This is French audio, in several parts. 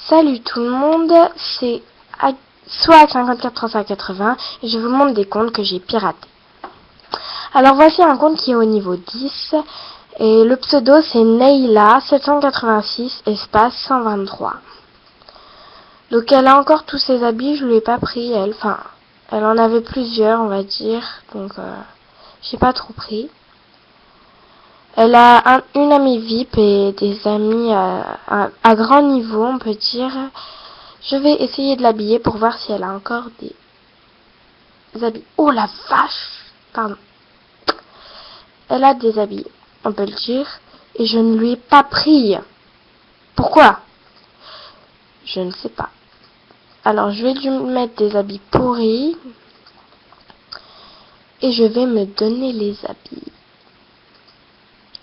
Salut tout le monde, c'est soit 54 et je vous montre des comptes que j'ai piratés. Alors voici un compte qui est au niveau 10 et le pseudo c'est Neila 786 espace 123. Donc elle a encore tous ses habits, je ne l'ai pas pris elle, enfin elle en avait plusieurs on va dire, donc j'ai pas trop pris. Elle a une amie VIP et des amis à grand niveau on peut dire. Je vais essayer de l'habiller pour voir si elle a encore des habits. Oh la vache! Pardon. Elle a des habits, on peut le dire, et je ne lui ai pas pris. Pourquoi? Je ne sais pas. Alors je vais lui mettre des habits pourris et je vais me donner les habits.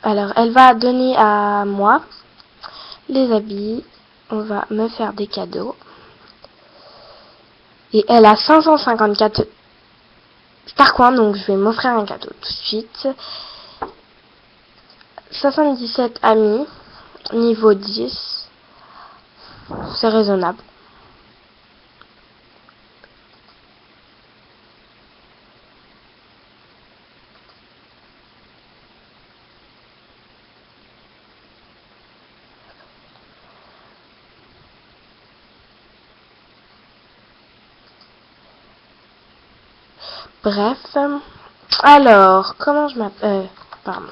Alors elle va donner à moi les habits. On va me faire des cadeaux. Et elle a 554 par coin, donc je vais m'offrir un cadeau tout de suite. 77 amis, niveau 10, c'est raisonnable. Bref, alors, comment je m'appelle pardon,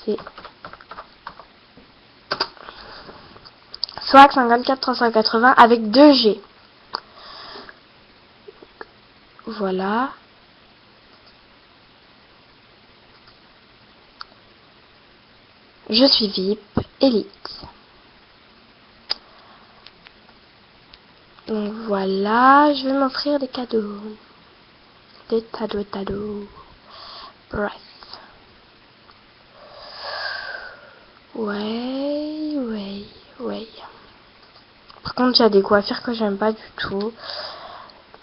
c'est SWAG 54 380 avec 2G. Voilà. Je suis VIP, élite. Donc voilà, je vais m'offrir des cadeaux. Des cadeaux. Bref. Ouais. Par contre, il y a des coiffures que j'aime pas du tout.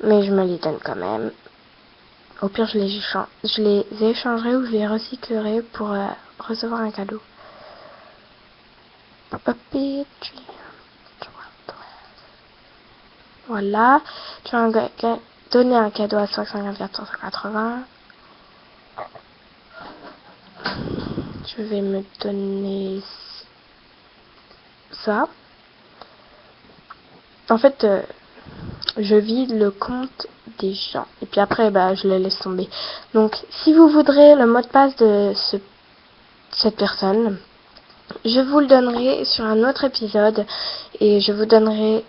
Mais je me les donne quand même. Au pire, je les échangerai ou je les recyclerai pour recevoir un cadeau. Voilà. Tu vas donner un cadeau à 55480. Je vais me donner ça. En fait, je vide le compte des gens. Et puis après, je le laisse tomber. Donc, si vous voudrez le mot de passe de cette personne, je vous le donnerai sur un autre épisode. Et je vous donnerai...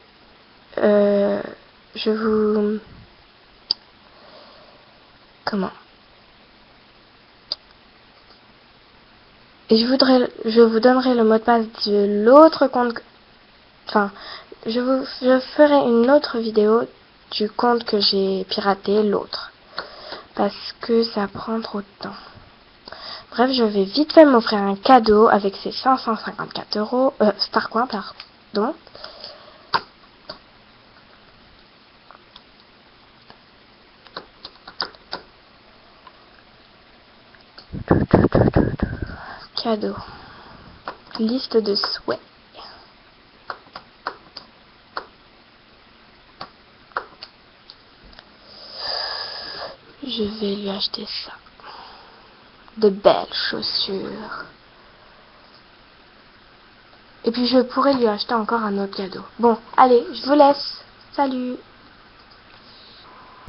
Et je vous donnerai le mot de passe de l'autre compte. Enfin, je ferai une autre vidéo du compte que j'ai piraté, l'autre. Parce que ça prend trop de temps. Bref, je vais vite fait m'offrir un cadeau avec ces 554 euros. Starcoin, pardon. Cadeau. Liste de souhaits. Je vais lui acheter ça. De belles chaussures. Et puis je pourrais lui acheter encore un autre cadeau. Bon, allez, je vous laisse. Salut!